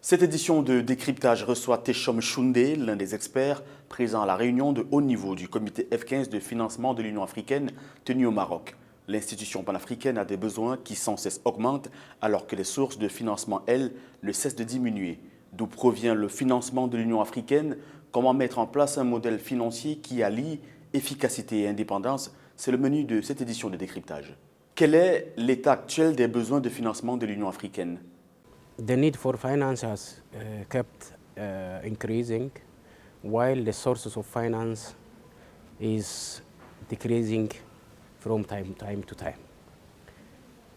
Cette édition de Décryptage reçoit Teshome Shunde, l'un des experts présents à la réunion de haut niveau du comité F15 de financement de l'Union africaine tenue au Maroc. L'institution panafricaine a des besoins qui sans cesse augmentent alors que les sources de financement, elles, ne cessent de diminuer. D'où provient le financement de l'Union africaine? Comment mettre en place un modèle financier qui allie efficacité et indépendance? C'est le menu de cette édition de Décryptage. Quel est l'état actuel des besoins de financement de l'Union africaine? The need for finance has kept increasing, while the sources of finance is decreasing from time to time.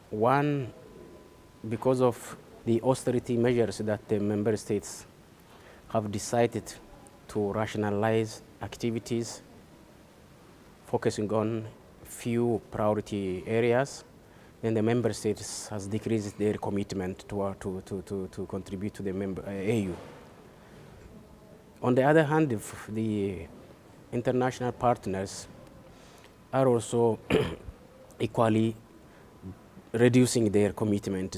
One, because of the austerity measures that the member states have decided to rationalize activities, focusing on few priority areas, then the member states has decreased their commitment to contribute to the AU. On the other hand, if the international partners are also equally reducing their commitment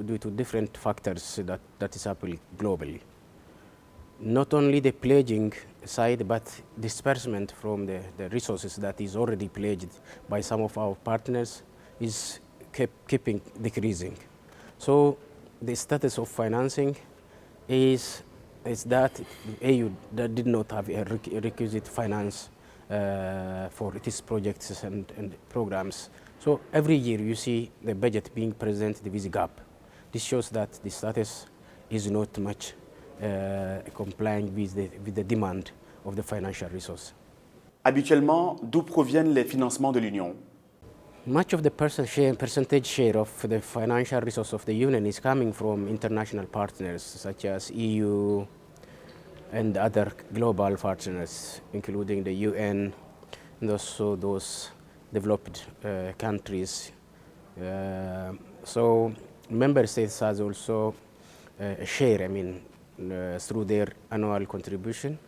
due to different factors that is happening globally. Not only the pledging side, but disbursement from the resources that is already pledged by some of our partners is keeping decreasing. So the status of financing is that AU that did not have a requisite finance for its projects and programs. So every year you see the budget being presented with a gap. This shows that the status is not much complying with the demand of the financial resource. Habituellement, d'où proviennent les financements de l'Union? Much of the percentage share of the financial resource of the Union is coming from international partners such as EU and other global partners, including the UN and also those developed countries. So member states has also a share, through their annual contribution,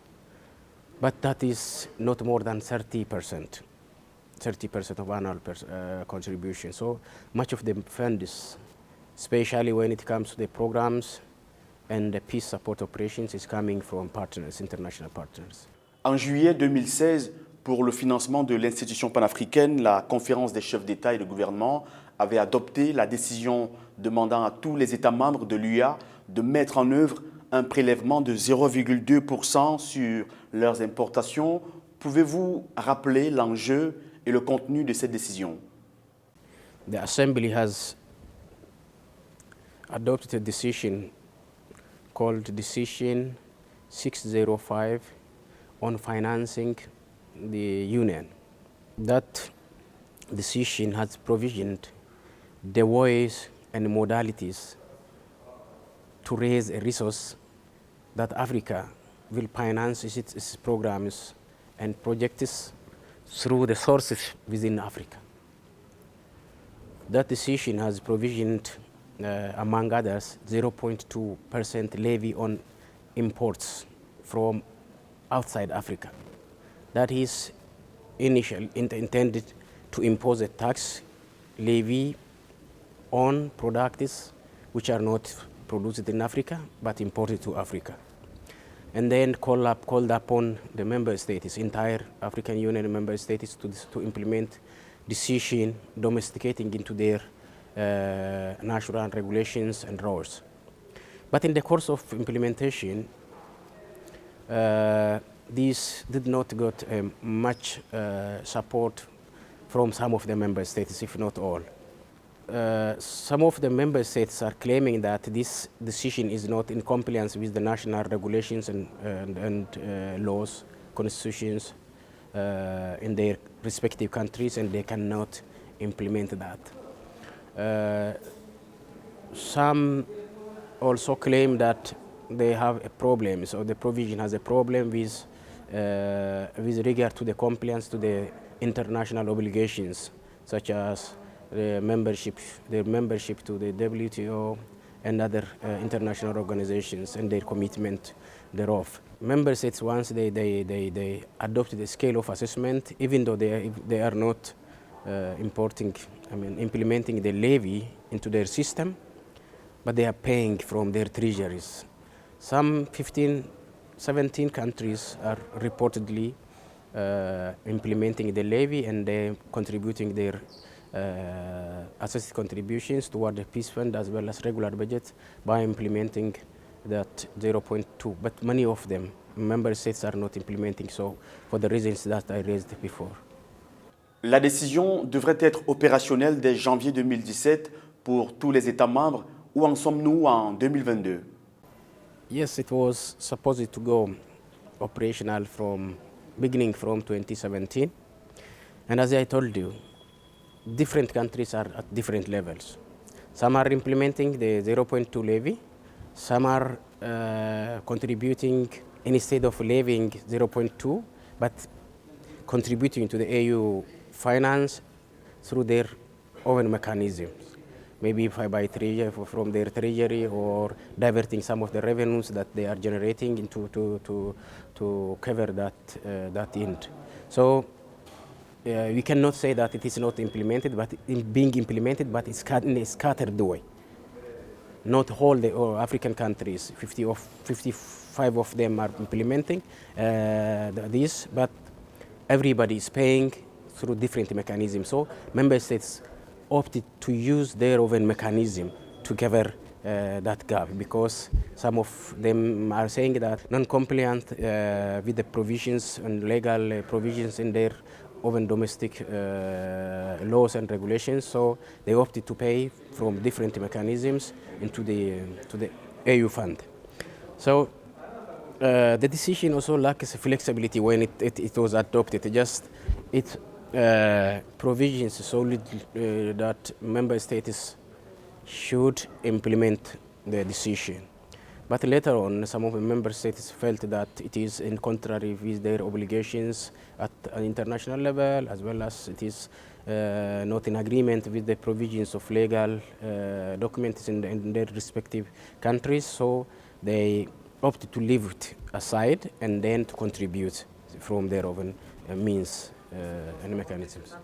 but that is not more than 30% of annual contribution. So much of the funds, especially when it comes to the programs and the peace support operations, is coming from partners, international partners. En juillet 2016, pour le financement de l'institution panafricaine, la conférence des chefs d'État et de gouvernement avait adopté la décision demandant à tous les États membres de l'UA de mettre en œuvre un prélèvement de 0,2% sur leurs importations. Pouvez-vous rappeler l'enjeu et le contenu de cette décision? The Assembly has adopted a decision called Decision 605 on financing the Union. That decision has provisioned the ways and modalities to raise a resource that Africa will finance its programs and projects through the sources within Africa. That decision has provisioned, among others, 0.2% levy on imports from outside Africa. That is intended to impose a tax levy on products which are not produced in Africa but imported to Africa. And then called upon the member states, entire African Union member states, to implement decision domesticating into their national regulations and laws. But in the course of implementation, this did not get much support from some of the member states, if not all. Some of the member states are claiming that this decision is not in compliance with the national regulations and laws, constitutions in their respective countries, and they cannot implement that. Some also claim that they have a problem, so the provision has a problem with regard to the compliance to the international obligations, such as their membership to the WTO and other international organizations and their commitment thereof. Member states, once they adopted a scale of assessment, even though they are not implementing the levy into their system, but they are paying from their treasuries. Some 15, 17 countries are reportedly implementing the levy and contributing their assessed contributions toward the peace fund as well as regular budget by implementing that 0.2. But many of them, member states, are not implementing, so for the reasons that I raised before. La décision devrait être opérationnelle dès janvier 2017 pour tous les États membres. Où en sommes-nous en 2022? Yes, it was supposed to go operational beginning from 2017. And as I told you, different countries are at different levels. Some are implementing the 0.2 levy. Some are contributing instead of levying 0.2, but contributing to the EU finance through their own mechanisms. Maybe by from their treasury, or diverting some of the revenues that they are generating into to cover that end. So we cannot say that it is not implemented, but being implemented, but it's in a scattered way. Not all the African countries, 55 of them are implementing this, but everybody is paying through different mechanisms. So member states opted to use their own mechanism to cover that gap, because some of them are saying that non-compliant with the provisions and legal provisions in their own domestic laws and regulations, so they opted to pay from different mechanisms into the EU fund. So the decision also lacks flexibility when it was adopted. It provisions solely that member states should implement the decision. But later on, some of the member states felt that it is in contrary with their obligations at an international level, as well as it is not in agreement with the provisions of legal documents in their respective countries. So they opted to leave it aside and then to contribute from their own means and mechanisms.